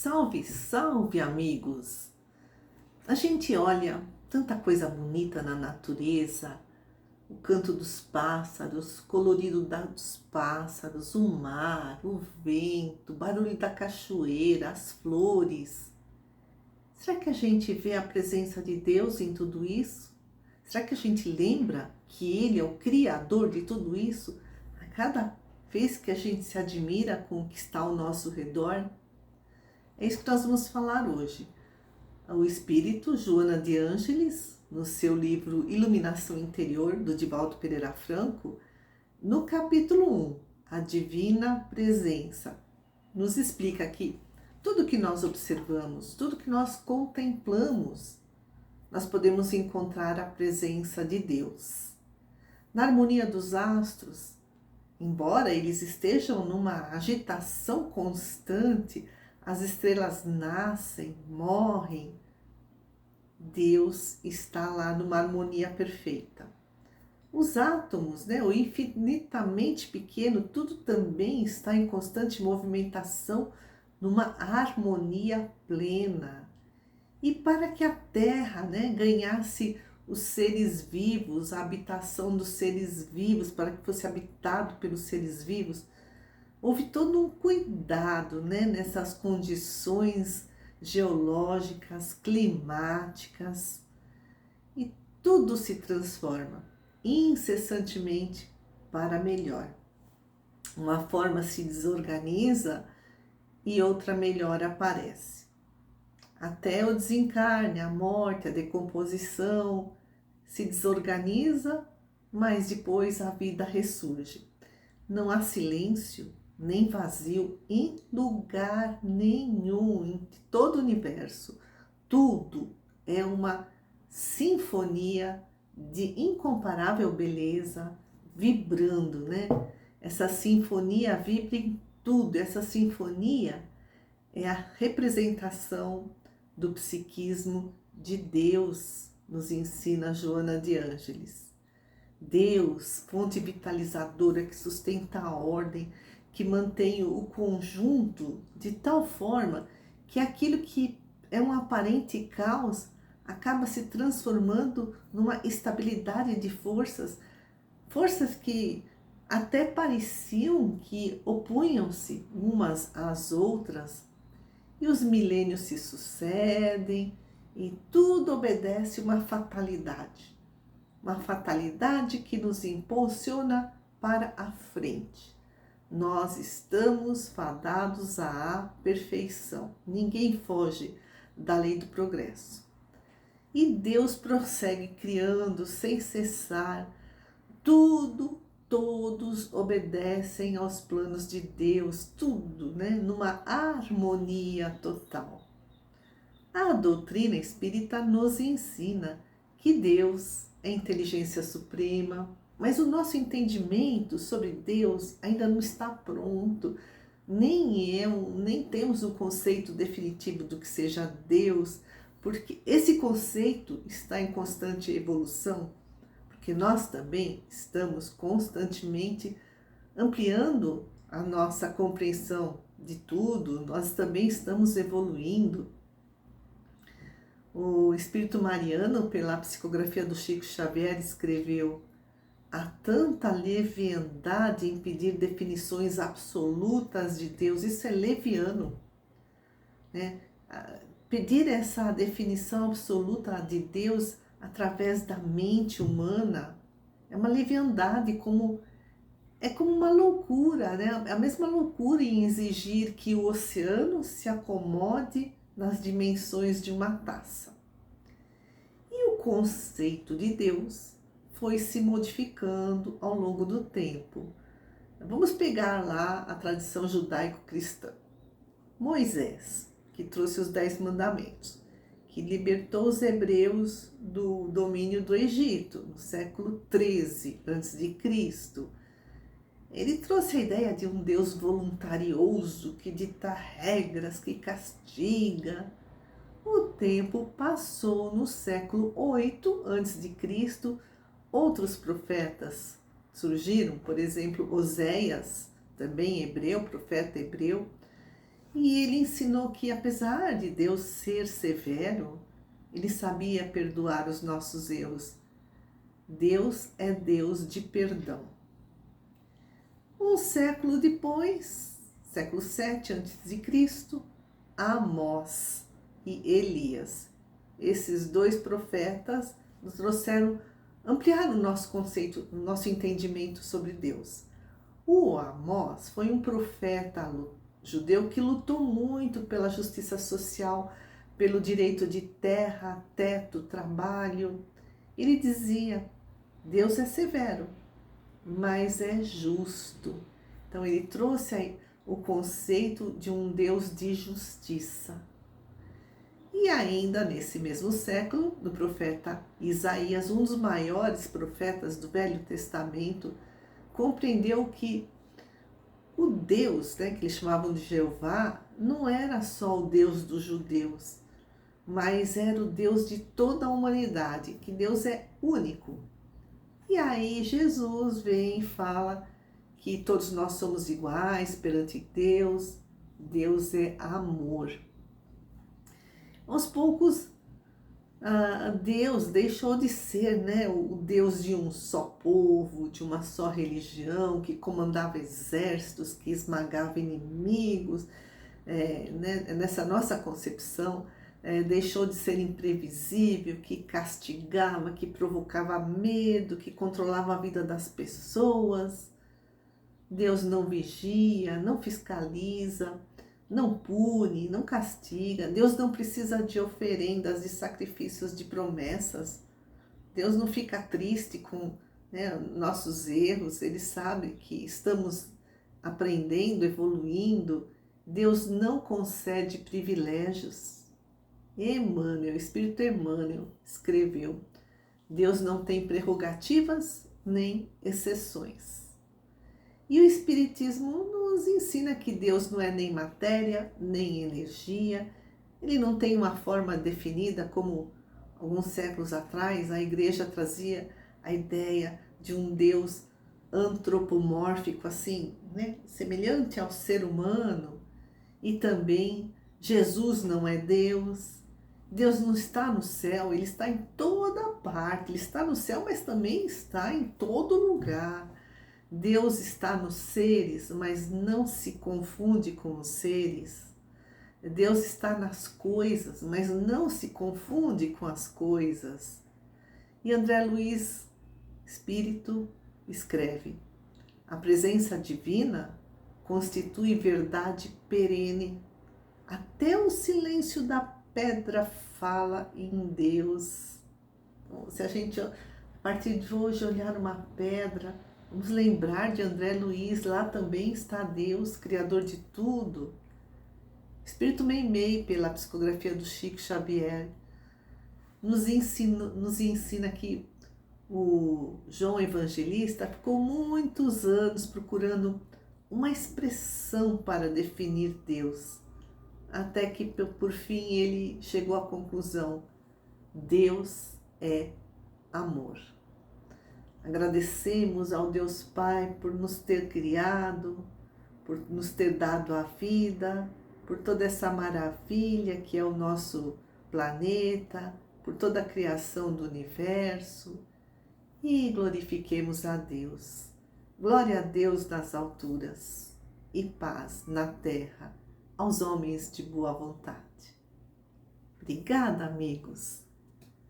Salve, salve, amigos! A gente olha tanta coisa bonita na natureza, o canto dos pássaros, colorido dos pássaros, o mar, o vento, o barulho da cachoeira, as flores. Será que a gente vê a presença de Deus em tudo isso? Será que a gente lembra que Ele é o Criador de tudo isso? A cada vez que a gente se admira com o que está ao nosso redor? É isso que nós vamos falar hoje. O espírito Joana de Ângeles, no seu livro Iluminação Interior, do Divaldo Pereira Franco, no capítulo 1, A Divina Presença, nos explica que tudo que nós observamos, tudo que nós contemplamos, nós podemos encontrar a presença de Deus. Na harmonia dos astros, embora eles estejam numa agitação constante, as estrelas nascem, morrem, Deus está lá numa harmonia perfeita. Os átomos, o infinitamente pequeno, tudo também está em constante movimentação, numa harmonia plena. E para que a Terra, ganhasse os seres vivos, a habitação dos seres vivos, para que fosse habitado pelos seres vivos, houve todo um cuidado, nessas condições geológicas, climáticas, e tudo se transforma incessantemente para melhor. Uma forma se desorganiza e outra melhor aparece. Até o desencarne, a morte, a decomposição se desorganiza, mas depois a vida ressurge. Não há silêncio nem vazio em lugar nenhum, em todo o universo. Tudo é uma sinfonia de incomparável beleza, vibrando, Essa sinfonia vibra em tudo. Essa sinfonia é a representação do psiquismo de Deus, nos ensina Joana de Ângeles. Deus, fonte vitalizadora que sustenta a ordem, que mantém o conjunto de tal forma que aquilo que é um aparente caos acaba se transformando numa estabilidade de forças, forças que até pareciam que opunham-se umas às outras, e os milênios se sucedem e tudo obedece uma fatalidade. Uma fatalidade que nos impulsiona para a frente. Nós estamos fadados à perfeição. Ninguém foge da lei do progresso. E Deus prossegue criando sem cessar. Tudo, todos obedecem aos planos de Deus. Tudo, numa harmonia total. A doutrina espírita nos ensina que Deus é inteligência suprema, mas o nosso entendimento sobre Deus ainda não está pronto, nem temos o conceito definitivo do que seja Deus, porque esse conceito está em constante evolução, porque nós também estamos constantemente ampliando a nossa compreensão de tudo, nós também estamos evoluindo. O Espírito Mariano, pela psicografia do Chico Xavier, escreveu: há tanta leviandade em pedir definições absolutas de Deus. Isso é leviano, Pedir essa definição absoluta de Deus através da mente humana é uma leviandade, é como uma loucura, É a mesma loucura em exigir que o oceano se acomode nas dimensões de uma taça. E o conceito de Deus foi se modificando ao longo do tempo. Vamos pegar lá a tradição judaico-cristã. Moisés, que trouxe os 10 mandamentos, que libertou os hebreus do domínio do Egito, no século 13 a.C., ele trouxe a ideia de um Deus voluntarioso que dita regras, que castiga. O tempo passou. No século 8 a.C., outros profetas surgiram, por exemplo, Oséias, também hebreu, profeta hebreu, E ele ensinou que, apesar de Deus ser severo, ele sabia perdoar os nossos erros. Deus é Deus de perdão. Um século depois, século 7 a.C., Amós e Elias. Esses dois profetas nos trouxeram, ampliaram o nosso conceito, o nosso entendimento sobre Deus. O Amós foi um profeta judeu que lutou muito pela justiça social, pelo direito de terra, teto, trabalho. Ele dizia: Deus é severo, mas é justo. Então ele trouxe aí o conceito de um Deus de justiça. E ainda nesse mesmo século, do profeta Isaías, um dos maiores profetas do Velho Testamento, compreendeu que o Deus, que eles chamavam de Jeová, não era só o Deus dos judeus, mas era o Deus de toda a humanidade, que Deus é único. E aí Jesus vem e fala que todos nós somos iguais perante Deus, Deus é amor. Aos poucos, Deus deixou de ser, o Deus de um só povo, de uma só religião, que comandava exércitos, que esmagava inimigos. Nessa nossa concepção, deixou de ser imprevisível, que castigava, que provocava medo, que controlava a vida das pessoas. Deus não vigia, não fiscaliza, não pune, não castiga. Deus não precisa de oferendas, de sacrifícios, de promessas. Deus não fica triste com nossos erros. Ele sabe que estamos aprendendo, evoluindo. Deus não concede privilégios. Emmanuel, Espírito Emmanuel, escreveu: Deus não tem prerrogativas nem exceções. E o Espiritismo nos ensina que Deus não é nem matéria, nem energia. Ele não tem uma forma definida, como alguns séculos atrás a Igreja trazia a ideia de um Deus antropomórfico, assim, semelhante ao ser humano. E também Jesus não é Deus. Deus não está no céu, Ele está em toda parte. Ele está no céu, mas também está em todo lugar. Deus está nos seres, mas não se confunde com os seres. Deus está nas coisas, mas não se confunde com as coisas. E André Luiz, Espírito, escreve: a presença divina constitui verdade perene. Até o silêncio da pedra fala em Deus. Se a gente, a partir de hoje, olhar uma pedra, vamos lembrar de André Luiz, lá também está Deus, Criador de tudo. Espírito Meimei, pela psicografia do Chico Xavier, nos ensina que o João Evangelista ficou muitos anos procurando uma expressão para definir Deus, até que por fim ele chegou à conclusão: Deus é amor. Agradecemos ao Deus Pai por nos ter criado, por nos ter dado a vida, por toda essa maravilha que é o nosso planeta, por toda a criação do universo, e glorifiquemos a Deus. Glória a Deus nas alturas e paz na terra aos homens de boa vontade. Obrigada, amigos.